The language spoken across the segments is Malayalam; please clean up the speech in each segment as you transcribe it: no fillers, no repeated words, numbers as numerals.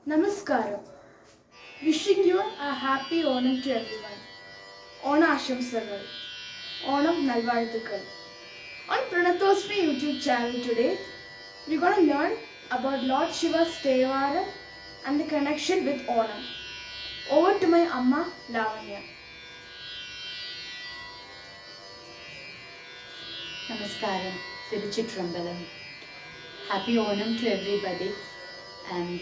Namaskaram. Wishing you a happy Onam to everyone. Ona Ashamsagal. Onam Nalvarthukal. On Pranathosmi YouTube channel today, we're going to learn about Lord Shiva's Tevaram and the connection with Onam. Over to my Amma Lavanya. Namaskaram, Tiruchitrambalam. Happy Onam to everybody. And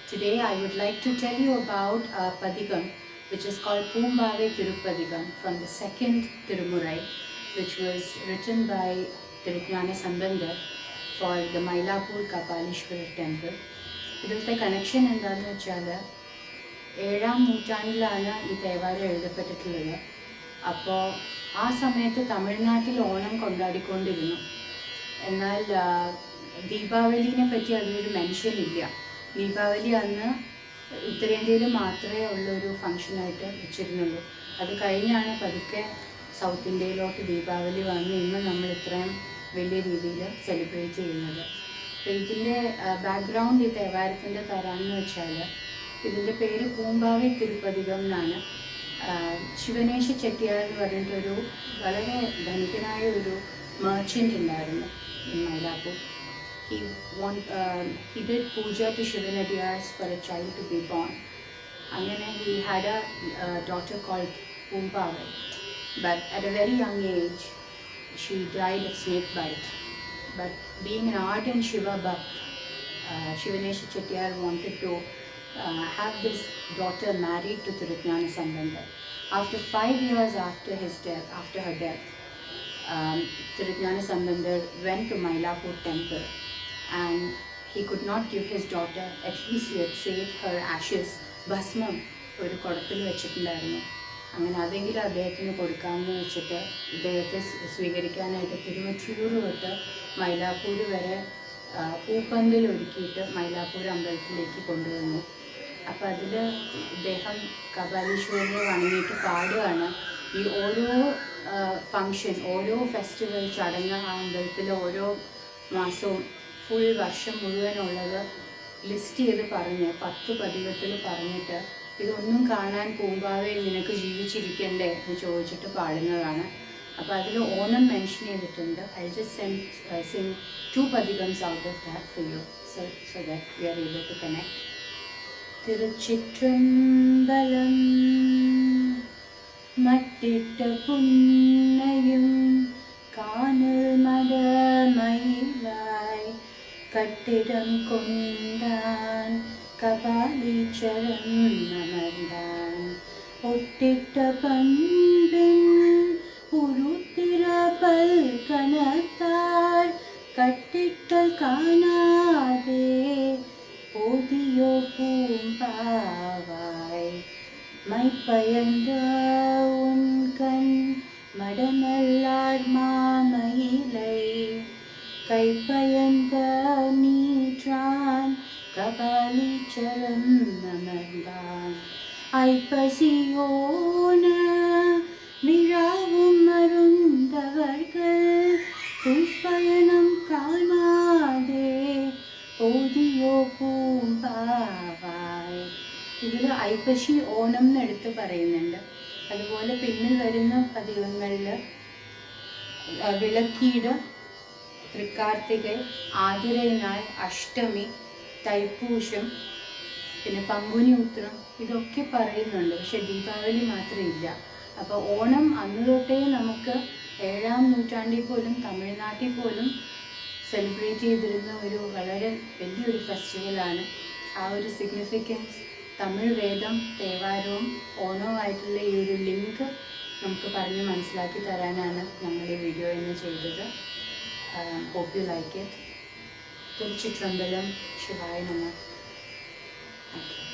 today I would like to tell you about a Padigam which is called Poombave Thirupadigam from the second Tirumurai, which was written by Tirujnana Sambandar for the Mylapore Kapalishwara temple. ഇതിലത്തെ കണക്ഷൻ എന്താണെന്ന് വെച്ചാൽ 7ാം നൂറ്റാണ്ടിലാണ് ഈ തേവാരം എഴുതപ്പെട്ടിട്ടുള്ളത്. അപ്പോൾ ആ സമയത്ത് തമിഴ്നാട്ടിൽ ഓണം കൊണ്ടാടിക്കൊണ്ടിരുന്നു. എന്നാൽ ദീപാവലിനെ പറ്റി അതിലൊരു മെൻഷൻ ഇല്ല. ദീപാവലി അന്ന് ഉത്തരേന്ത്യയിൽ മാത്രമേ ഉള്ളൊരു ഫങ്ഷനായിട്ട് വെച്ചിരുന്നുള്ളൂ. അത് കഴിഞ്ഞാണ് പതുക്കെ സൗത്ത് ഇന്ത്യയിലോട്ട് ദീപാവലി വന്ന് ഇന്ന് നമ്മൾ ഇത്രയും വലിയ രീതിയിൽ സെലിബ്രേറ്റ് ചെയ്യുന്നത്. അപ്പോൾ ഇതിൻ്റെ ബാക്ക്ഗ്രൗണ്ട് ഈ തേവാരത്തിൻ്റെ തരാമെന്ന് വെച്ചാൽ ഇതിൻ്റെ പേര് പൂമ്പാവെ തിരുപ്പതികം എന്നാണ്. ശിവനേശ ചെട്ടിയാർ എന്ന് പറഞ്ഞിട്ടൊരു വളരെ ധനികനായ ഒരു മെർച്ചൻ്റ് ഉണ്ടായിരുന്നു in Mylapore. He did puja to Shivanadiyars for a child to be born. Angane he had a daughter called Poombave, but at a very young age she died of snake bite. But being an ardent Shiva Bhakt, Shivanesha Chettiar wanted to have this daughter married to Tirujnana Sambandar. After 5 years after her death, Tirujnana Sambandar went to Mylapore temple and he could not give his daughter. At least he had saved her ashes. ഭസ്മം ഒരു കുടത്തിൽ വെച്ചിട്ടുണ്ടായിരുന്നു. അങ്ങനെ അതെങ്കിലും അദ്ദേഹത്തിന് കൊടുക്കാമെന്ന് വെച്ചിട്ട് ഇദ്ദേഹത്തെ സ്വീകരിക്കാനായിട്ട് തിരുവൊற்றிയൂർ തൊട്ട് മൈലാപ്പൂർ വരെ പൂപ്പന്തൽ ഒരുക്കിയിട്ട് മൈലാപ്പൂർ അമ്പലത്തിലേക്ക് കൊണ്ടുവന്നു. അപ്പോൾ അതിൽ ഇദ്ദേഹം കപാലീശ്വരനെ വണങ്ങിയിട്ട് പാടുകയാണ്. ഈ ഓരോ ഫങ്ഷൻ, ഓരോ ഫെസ്റ്റിവൽ ചടങ്ങ് ആ അമ്പലത്തിൽ ഓരോ മാസവും ഫുൾ വർഷം മുഴുവനുള്ളത് ലിസ്റ്റ് ചെയ്ത് പറഞ്ഞ് 10 പതികത്തിൽ പറഞ്ഞിട്ട് ഇതൊന്നും കാണാൻ പൂമ്പാവെ നിനക്ക് ജീവിച്ചിരിക്കണ്ടേ എന്ന് ചോദിച്ചിട്ട് പാടുന്നതാണ്. അപ്പോൾ അതിൽ ഓണം മെൻഷൻ ചെയ്തിട്ടുണ്ട്. ഐ ജസ്റ്റ് സിംഗ് 2 പതികംസ് out of that for you so that we are able to connect. Thiruchitrambalam മട്ടിട്ട പുന്നയും കാനൽ മടമയിലായി കട്ടിടം കൊണ്ടാൻ കപാലീശ്വരം അമർന്നാൻ ഒട്ടിട്ട പൺപിൻ ഉരുത്തിര പൽക്കണത്താൽ കട്ടിട്ടൽ കാണാതെ ഓതിയോ പൂമ്പാവാய் மைப்பயந்த உன் கண் மடமல்லார் மாமயிலை கைப்பயந்த நீற்றான் கபாலீச்சரம் அமர்ந்தான் ஐப்பசியோன விழாவும் மருந்தவர்கள் துப்பயணம் காணாதே ഓതിയോ പൂമ്പാവായ്. ഇതിൽ ഐപ്പശി ഓണം എന്നെടുത്ത് പറയുന്നുണ്ട്. അതുപോലെ പിന്നിൽ വരുന്ന പതികങ്ങളിൽ വിളക്കീട്, തൃക്കാർത്തികൈ, ആതിരൈനാൾ, അഷ്ടമി, തൈപ്പൂശം, പിന്നെ പങ്കുനി ഉത്രം ഇതൊക്കെ പറയുന്നുണ്ട്. പക്ഷെ ദീപാവലി മാത്രമില്ല. അപ്പോൾ ഓണം അന്ന് തൊട്ടേ നമുക്ക് 7ാം നൂറ്റാണ്ടിൽ പോലും തമിഴ്നാട്ടിൽ പോലും സെലിബ്രേറ്റ് ചെയ്തിരുന്ന ഒരു വളരെ വലിയൊരു ഫെസ്റ്റിവലാണ്. ആ ഒരു സിഗ്നിഫിക്കൻസ് തമിഴ് വേദം, തേവാരവും ഓണവുമായിട്ടുള്ള ഈ ഒരു ലിങ്ക് നമുക്ക് പറഞ്ഞ് മനസ്സിലാക്കി തരാനാണ് ഞങ്ങൾ ഈ വീഡിയോ ഇന്ന് ചെയ്തത്. Hope you like it. Thiruchitrambalam. ശിവായ നമഃ. Thank U.